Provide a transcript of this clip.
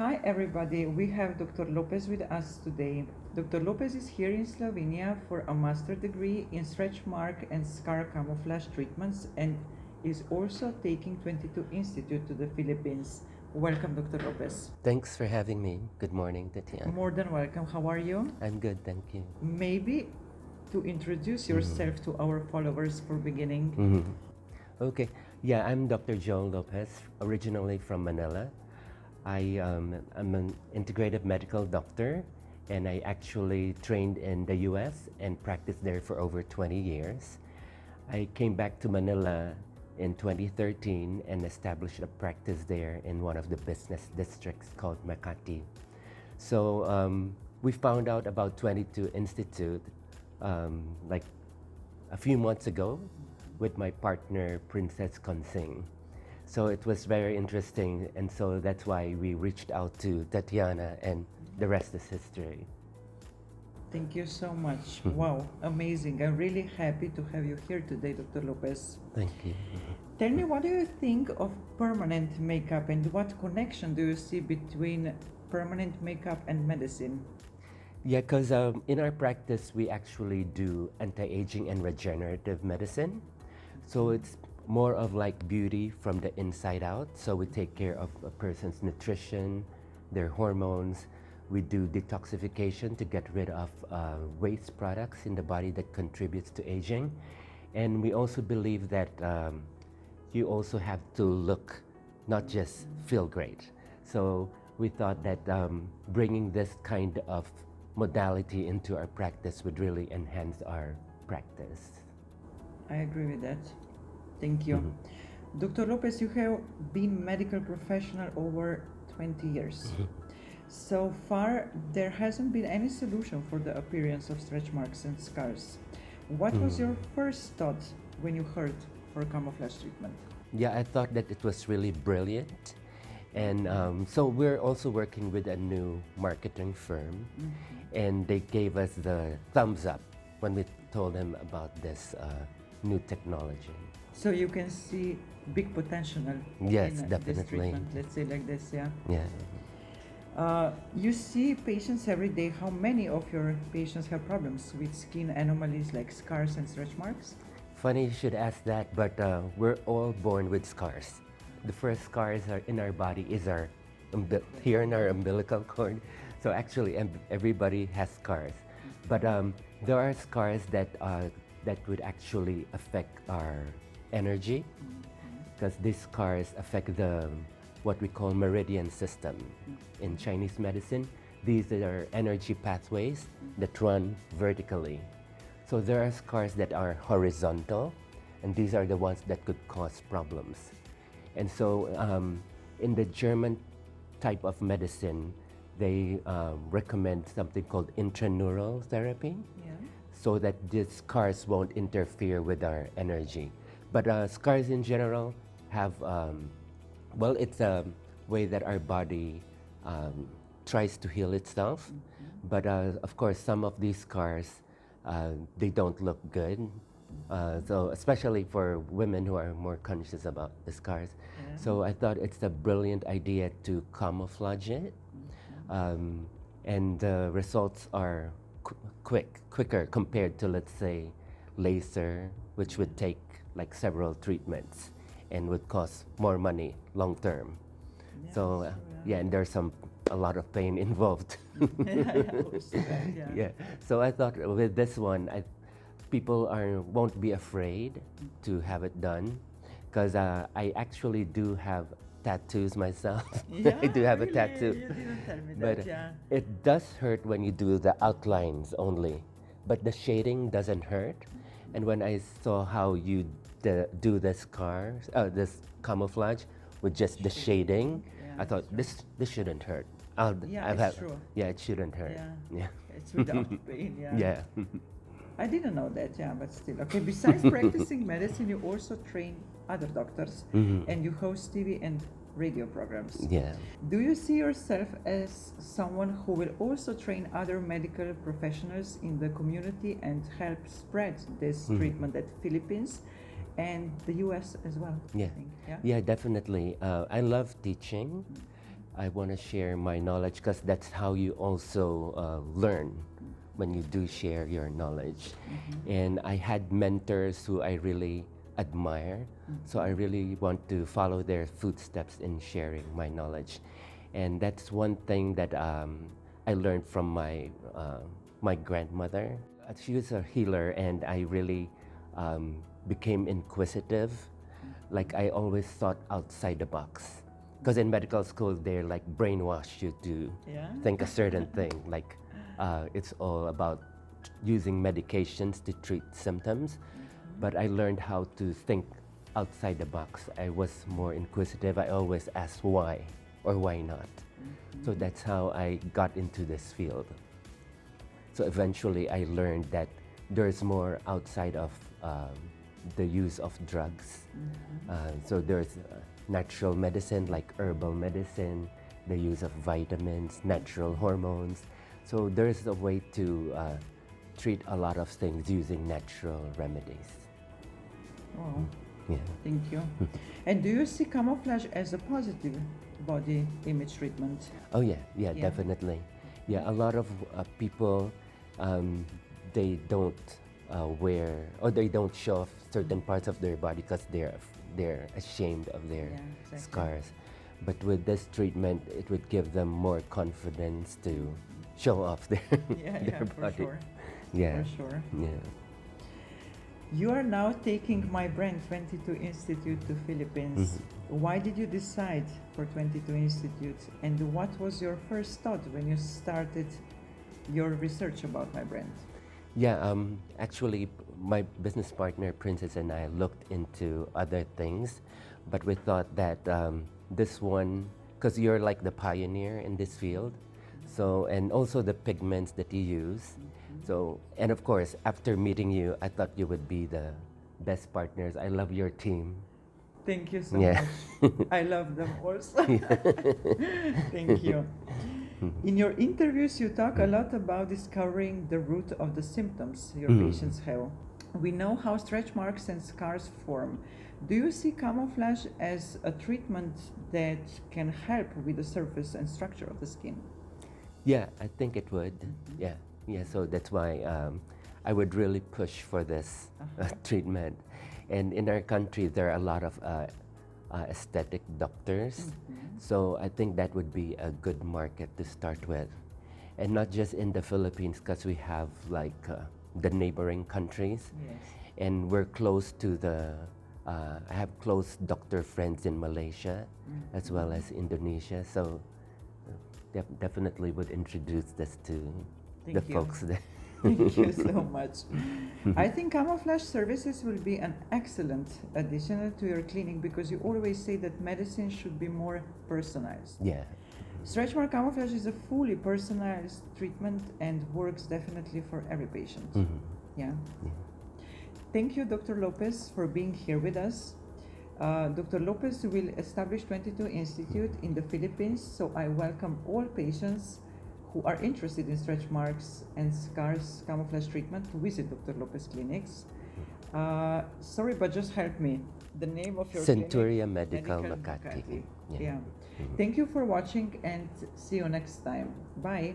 Hi everybody, we have Dr. Lopez with us today. Dr. Lopez is here in Slovenia for a master degree in stretch mark and scar camouflage treatments and is also taking 22 Institute to the Philippines. Welcome, Dr. Lopez. Thanks for having me. Good morning, Tatiana. More than welcome. How are you? I'm good, thank you. Maybe to introduce yourself to our followers for beginning. Okay, yeah, I'm Dr. Joe Lopez, originally from Manila. I'm an integrative medical doctor, and I actually trained in the US and practiced there for over 20 years. I came back to Manila in 2013 and established a practice there in one of the business districts called Makati. So we found out about 22 Institute like a few months ago with my partner, Princess Consing. So it was very interesting, and so that's why we reached out to Tatiana, and the rest is history. Thank you so much. Wow, amazing. I'm really happy to have you here today, Dr. Lopez. Thank you. Tell me, what do you think of permanent makeup and what connection do you see between permanent makeup and medicine? Yeah, because in our practice, we actually do anti-aging and regenerative medicine. So it's more of like beauty from the inside out. So we take care of a person's nutrition, their hormones. We do detoxification to get rid of waste products in the body that contributes to aging. And we also believe that you also have to look, not just feel great. So we thought that bringing this kind of modality into our practice would really enhance our practice. I agree with that. Thank you. Dr. Lopez, you have been medical professional over 20 years. So far, there hasn't been any solution for the appearance of stretch marks and scars. What was your first thought when you heard for camouflage treatment? Yeah, I thought that it was really brilliant. And so we're also working with a new marketing firm, and they gave us the thumbs up when we told them about this new technology. So you can see big potential Yes, in this definitely. treatment, let's say like this, yeah? Yeah. You see patients every day. How many of your patients have problems with skin anomalies like scars and stretch marks? Funny you should ask that, but we're all born with scars. The first scars are in our body is our here in our umbilical cord. So actually, everybody has scars, but there are scars that would actually affect our energy, because these scars affect the what we call meridian system in Chinese medicine. These are energy pathways that run vertically. So there are scars that are horizontal, and these are the ones that could cause problems. And so in the German type of medicine, they recommend something called intraneural therapy, so that these scars won't interfere with our energy. But scars in general have, well, it's a way that our body tries to heal itself. But of course, some of these scars, they don't look good. So especially for women who are more conscious about the scars. So I thought it's a brilliant idea to camouflage it. And the results are quicker compared to, let's say, laser, which would take like several treatments and would cost more money long term. So yeah, and there's a lot of pain involved. Yeah. So I thought with this one, people won't be afraid to have it done, because I actually do have tattoos myself. I do have a tattoo. You didn't tell me But that, yeah. it does hurt when you do the outlines only, but the shading doesn't hurt. And when I saw how you do this camouflage with just the shading, I thought this shouldn't hurt. It's true. Yeah, it shouldn't hurt. Yeah. It's without pain, yeah. Yeah. I didn't know that, yeah, but still. Okay, besides practicing medicine, you also train other doctors and you host TV and radio programs. Yeah. Do you see yourself as someone who will also train other medical professionals in the community and help spread this treatment at Philippines and the US as well? Yeah. I think, yeah? Yeah, definitely. I love teaching, I want to share my knowledge because that's how you also learn when you do share your knowledge. And I had mentors who I really admire, so I really want to follow their footsteps in sharing my knowledge. And that's one thing that I learned from my grandmother. She was a healer, and I really became inquisitive. Like I always thought outside the box. Because in medical school, they're like brainwash you to think a certain thing. Like it's all about using medications to treat symptoms. But I learned how to think outside the box. I was more inquisitive. I always asked why or why not. So that's how I got into this field. So eventually I learned that there's more outside of the use of drugs. So there's natural medicine like herbal medicine, the use of vitamins, natural hormones. So there's a way to treat a lot of things using natural remedies. Oh, Yeah. thank you. And do you see camouflage as a positive body image treatment? Oh yeah, definitely. Yeah, a lot of people, they don't wear or they don't show off certain parts of their body because they're ashamed of their scars. But with this treatment, it would give them more confidence to show off their their for body. sure. Yeah, For sure. yeah. You are now taking my brand 22 Institute to Philippines. Why did you decide for 22 Institute, and what was your first thought when you started your research about my brand? Yeah, actually, my business partner, Princess, and I looked into other things, but we thought that this one, because you're like the pioneer in this field, so, and also the pigments that you use. So, and of course, after meeting you, I thought you would be the best partners. I love your team. Thank you so Yeah. much. I love them also. Thank you. In your interviews, you talk a lot about discovering the root of the symptoms your patients have. We know how stretch marks and scars form. Do you see camouflage as a treatment that can help with the surface and structure of the skin? Yeah, I think it would. Yeah, yeah. So that's why I would really push for this treatment. And in our country, there are a lot of aesthetic doctors. So I think that would be a good market to start with. And not just in the Philippines, because we have like the neighboring countries. Yes. And we're close to the, I have close doctor friends in Malaysia as well as Indonesia. So definitely would introduce this to Thank the you. folks there. Thank you so much. I think camouflage services will be an excellent addition to your clinic because you always say that medicine should be more personalized. Yeah. Stretch mark camouflage is a fully personalized treatment and works definitely for every patient. Yeah. Thank you, Dr. Lopez, for being here with us. Dr. Lopez will establish 22 Institute in the Philippines, so I welcome all patients who are interested in stretch marks and scars camouflage treatment to visit Dr. Lopez clinics. Sorry, but just help me. The name of your Centuria clinic? Medical Makati. Yeah. Thank you for watching and see you next time. Bye.